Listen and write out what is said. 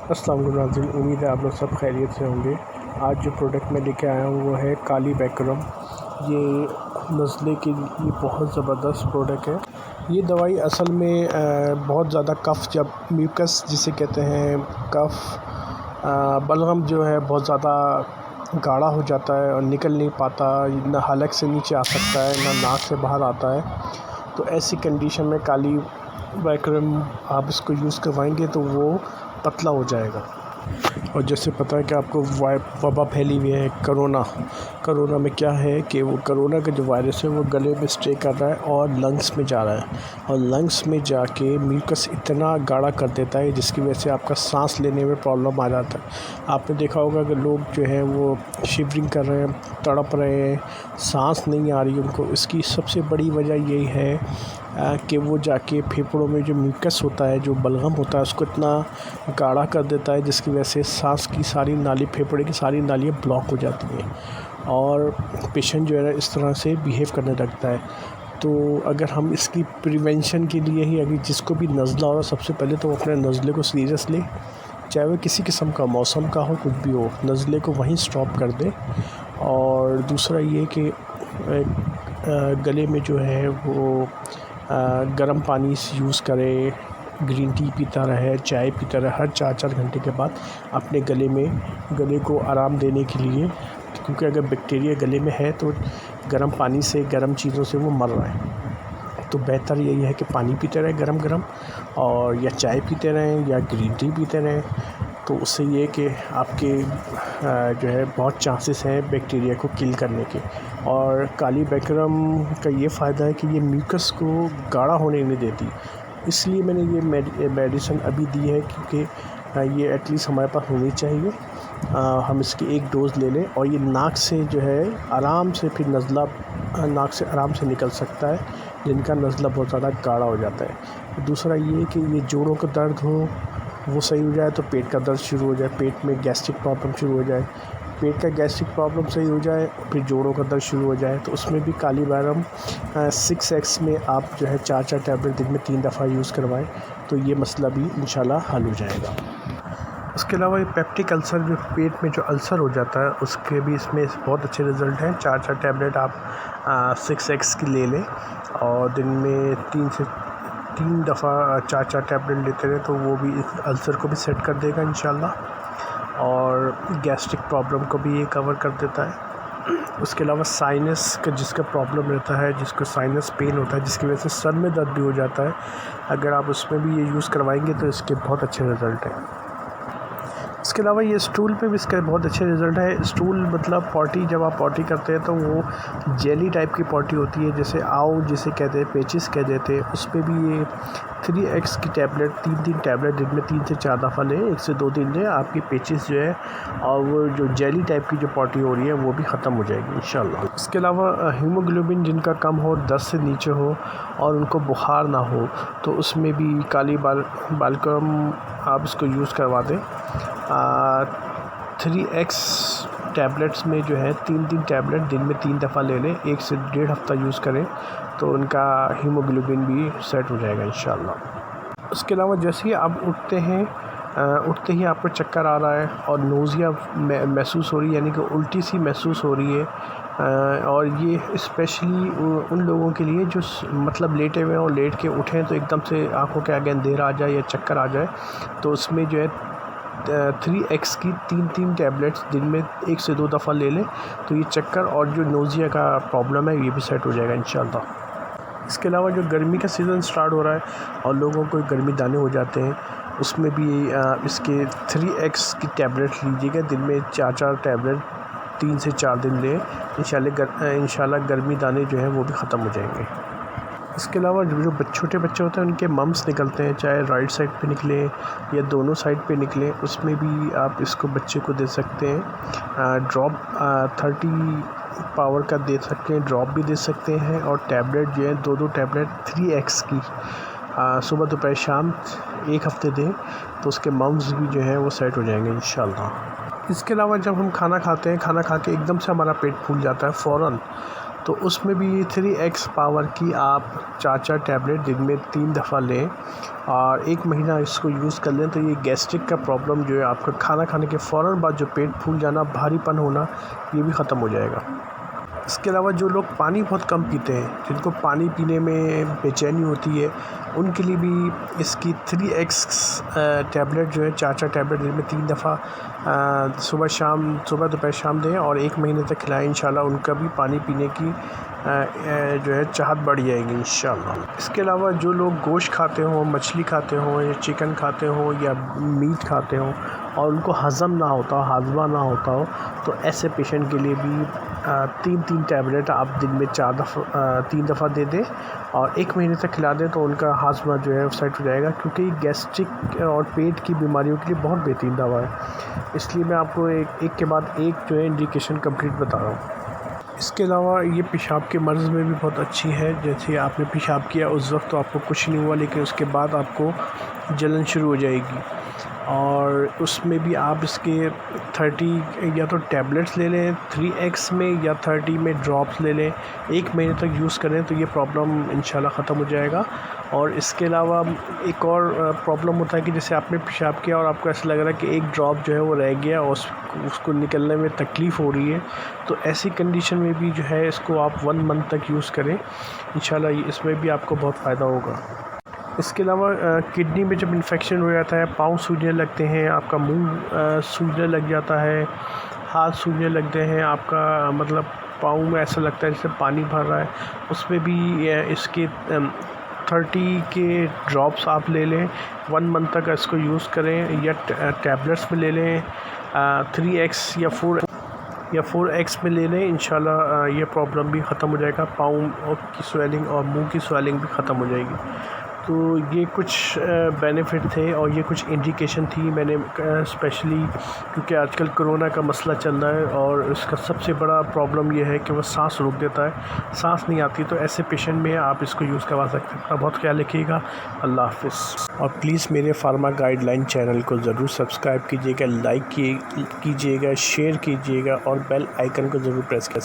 अस्सलाम वालेकुम नाज़रीन, उम्मीद है आप लोग सब खैरियत से होंगे। आज जो प्रोडक्ट मैं लेके आया हूँ वो है काली बैकरम। ये नज़ले के लिए बहुत ज़बरदस्त प्रोडक्ट है। ये दवाई असल में बहुत ज़्यादा कफ़, जब म्यूकस जिसे कहते हैं, कफ़ बलगम जो है बहुत ज़्यादा गाढ़ा हो जाता है और निकल नहीं पाता, ना हलक से नीचे आ सकता है, ना नाक से बाहर आता है। तो ऐसी कंडीशन में काली बैकरम आप इसको यूज़ करवाएंगे तो वो पतला हो जाएगा। और जैसे पता है कि आपको वबा फैली हुई है कोरोना में क्या है कि वो कोरोना का जो वायरस है वो गले में स्टे कर रहा है और लंग्स में जा रहा है, और लंग्स में जाके म्यूकस इतना गाढ़ा कर देता है जिसकी वजह से आपका सांस लेने में प्रॉब्लम आ जाता है। आपने देखा होगा कि लोग जो है वो शिवरिंग कर रहे हैं, तड़प रहे हैं, सांस नहीं आ रही उनको। इसकी सबसे बड़ी वजह यही है कि वो जाके फेफड़ों में जो म्यूकस होता है, जो बलगम होता है, उसको इतना गाढ़ा कर देता है जिसकी वजह से सांस की सारी नाली, फेफड़े की सारी नालियाँ ब्लॉक हो जाती हैं और पेशेंट जो है इस तरह से बिहेव करने लगता है। तो अगर हम इसकी प्रिवेंशन के लिए ही, अगर जिसको भी नज़ला हो रहा, सबसे पहले तो वो अपने नज़ले को सीरियस ले, चाहे वो किसी किस्म का मौसम का हो, कुछ भी हो, नज़ले को वहीं स्टॉप कर दे। और दूसरा ये कि गले में जो है वो गर्म पानी यूज़ करे, ग्रीन टी पीता रहे, चाय पीता रहे हर 4-4 घंटे के बाद अपने गले को आराम देने के लिए, क्योंकि अगर बैक्टीरिया गले में है तो गर्म पानी से, गर्म चीज़ों से वो मर रहा है। तो बेहतर यही है कि पानी पीते रहें गरम और या चाय पीते रहें या ग्रीन टी पीते रहें। तो उससे ये कि आपके जो है बहुत चांसेस हैं बैक्टीरिया को किल करने के। और काली बैकरम का ये फ़ायदा है कि ये म्यूकस को गाढ़ा होने नहीं देती, इसलिए मैंने ये मेडिसिन अभी दी है, क्योंकि ये एटलीस्ट हमारे पास होनी चाहिए। हम इसकी एक डोज़ ले लें और ये नाक से जो है आराम से, फिर नज़ला नाक से आराम से निकल सकता है जिनका नज़ला बहुत ज़्यादा गाढ़ा हो जाता है। दूसरा ये कि ये जोड़ों का दर्द हो वो सही हो जाए, तो पेट का दर्द शुरू हो जाए, पेट में गैस्ट्रिक प्रॉब्लम शुरू हो जाए, पेट का गैस्ट्रिक प्रॉब्लम सही हो जाए, फिर जोड़ों का दर्द शुरू हो जाए, तो उसमें भी काली बैकरम 6x में आप जो है 4-4 टैबलेट दिन में 3 दफ़ा यूज़ करवाएं, तो ये मसला भी इंशाल्लाह हल हो जाएगा। उसके अलावा ये पेप्टिक अल्सर, जो पेट में जो अल्सर हो जाता है, उसके भी इसमें बहुत अच्छे रिज़ल्ट हैं। 4-4 टैबलेट आप 6x की ले लें और दिन में 3 दफ़ा 4-4 टैबलेट लेते रहे, तो वो भी इस अल्सर को भी सेट कर देगा इंशाल्लाह, और गैस्ट्रिक प्रॉब्लम को भी ये कवर कर देता है। उसके अलावा साइनस का जिसका प्रॉब्लम रहता है, जिसको साइनस पेन होता है, जिसकी वजह से सर में दर्द भी हो जाता है, अगर आप उसमें भी ये यूज़ करवाएंगे तो इसके बहुत अच्छे रिज़ल्ट हैं। इसके अलावा ये स्टूल पे भी इसका बहुत अच्छे रिज़ल्ट है। स्टूल मतलब पॉटी, जब आप पॉटी करते हैं तो वो जेली टाइप की पॉटी होती है, जैसे आव जिसे कहते हैं, पेचिस कह देते हैं, उस पर भी ये 3x की टैबलेट 3-3 टैबलेट दिन में 3 से 4 दफ़ा लें, 1 से 2 दिन लें, आपकी पेचिस जो है और वो जो जेली टाइप की जो पॉटी हो रही है वो भी ख़त्म हो जाएगी इंशाल्लाह। इसके अलावा हीमोग्लोबिन जिनका कम हो, 10 से नीचे हो और उनको बुखार ना हो, तो उसमें भी काली बैकरम आप इसको यूज़ करवा दें। 3x टैबलेट्स में जो है 3-3 टैबलेट दिन में 3 दफ़ा ले लें, 1 से 1.5 हफ़्ता यूज़ करें, तो उनका हीमोग्लोबिन भी सेट हो जाएगा इंशाल्लाह। उसके अलावा जैसे ही आप उठते ही आपको चक्कर आ रहा है और नोज़िया महसूस हो रही है, यानी कि उल्टी सी महसूस हो रही है, और ये स्पेशली उन लोगों के लिए जो मतलब लेटे हुए हैं और लेट के उठें तो एकदम से आँखों के आगे अंधेरा आ जाए या चक्कर आ जाए, तो उसमें जो है 3x की 3-3 टैबलेट्स दिन में 1 से 2 दफ़ा ले लें, तो ये चक्कर और जो नोज़िया का प्रॉब्लम है ये भी सेट हो जाएगा इंशाल्लाह। इसके अलावा जो गर्मी का सीज़न स्टार्ट हो रहा है और लोगों को गर्मी दाने हो जाते हैं, उसमें भी इसके 3x की टैबलेट लीजिएगा, दिन में 4-4 टैबलेट 3 से 4 दिन लें, इंशाल्लाह गर्मी दाने जो हैं वो भी ख़त्म हो जाएंगे। इसके अलावा जो छोटे बच्चे होते हैं उनके मम्स निकलते हैं, चाहे राइट साइड पे निकले या दोनों साइड पे निकले, उसमें भी आप इसको बच्चे को दे सकते हैं। ड्रॉप 30 पावर का दे सकते हैं, ड्रॉप भी दे सकते हैं, और टैबलेट जो है 2-2 टैबलेट 3x की सुबह दोपहर शाम 1 हफ़्ते दें, तो उसके मम्स भी जो है वो सेट हो जाएंगे इंशाल्लाह। इसके अलावा जब हम खाना खाते हैं, खाना खा के एकदम से हमारा पेट फूल जाता है फ़ौरन, तो उसमें भी 3x पावर की आप 4 टैबलेट दिन में 3 दफ़ा लें और 1 महीना इसको यूज़ कर लें तो ये गैस्ट्रिक का प्रॉब्लम जो है आपका खाना खाने के फ़ौरन बाद जो पेट फूल जाना, भारीपन होना, ये भी ख़त्म हो जाएगा। इसके अलावा जो लोग पानी बहुत कम पीते हैं, जिनको पानी पीने में बेचैनी होती है, उनके लिए भी इसकी 3x टैबलेट जो है 4 टैबलेट दिन में 3 दफ़ा सुबह दोपहर शाम दें और 1 महीने तक खिलाएं। इंशाल्लाह उनका भी पानी पीने की जो है चाहत बढ़ जाएगी इंशाल्लाह। इसके अलावा जो लोग गोश्त खाते हों, मछली खाते हों या चिकन खाते हों या मीट खाते हों और उनको हज़म ना होता हो, हाजमा ना होता हो, तो ऐसे पेशेंट के लिए भी 3 टैबलेट आप दिन में 3 दफ़ा दे दें और 1 महीने तक खिला दें तो उनका हाजमा जो है सेट हो जाएगा, क्योंकि गैस्ट्रिक और पेट की बीमारियों के लिए बहुत बेहतरीन दवा है। इसलिए मैं आपको एक के बाद एक जो है इंडिकेशन कंप्लीट बता रहा हूँ। इसके अलावा ये पेशाब के मर्ज़ में भी बहुत अच्छी है। जैसे आपने पेशाब किया उस वक्त तो आपको कुछ नहीं हुआ, लेकिन उसके बाद आपको जलन शुरू हो जाएगी और उसमें भी आप इसके 30 या तो टैबलेट्स ले लें 3x में या 30 में ड्रॉप्स ले लें, 1 महीने तक यूज़ करें तो ये प्रॉब्लम इंशाल्लाह ख़त्म हो जाएगा। और इसके अलावा एक और प्रॉब्लम होता है कि जैसे आपने पेशाब किया और आपको ऐसा लग रहा है कि एक ड्रॉप जो है वो रह गया और उसको निकलने में तकलीफ़ हो रही है, तो ऐसी कंडीशन में भी जो है इसको आप 1 मंथ तक यूज़ करें, इंशाल्लाह इसमें भी आपको बहुत फ़ायदा होगा। इसके अलावा किडनी में जब इन्फेक्शन हो जाता है, पाँव सूजने लगते हैं, आपका मुंह सूजने लग जाता है, हाथ सूजने लगते हैं, आपका मतलब पाँव में ऐसा लगता है जैसे पानी भर रहा है, उसमें भी इसके 30 के ड्रॉप्स आप ले लें, 1 मंथ तक इसको यूज़ करें या टैबलेट्स में ले लें 3x या 4x में ले लें, इंशाल्लाह ये प्रॉब्लम भी ख़त्म हो जाएगा, पाँव की स्वेलिंग और मुंह की स्वेलिंग भी ख़त्म हो जाएगी। तो ये कुछ बेनिफिट थे और ये कुछ इंडिकेशन थी मैंने स्पेशली, क्योंकि आजकल कोरोना का मसला चल रहा है और इसका सबसे बड़ा प्रॉब्लम ये है कि वो सांस रोक देता है, सांस नहीं आती, तो ऐसे पेशेंट में आप इसको यूज़ करवा सकते हैं। अपना बहुत ख्याल रखिएगा। अल्लाह हाफ़िज़। और प्लीज़ मेरे फार्मा गाइडलाइन चैनल को ज़रूर सब्सक्राइब कीजिएगा, लाइक कीजिएगा, शेयर कीजिएगा और बेल आइकन को ज़रूर प्रेस कीजिएगा।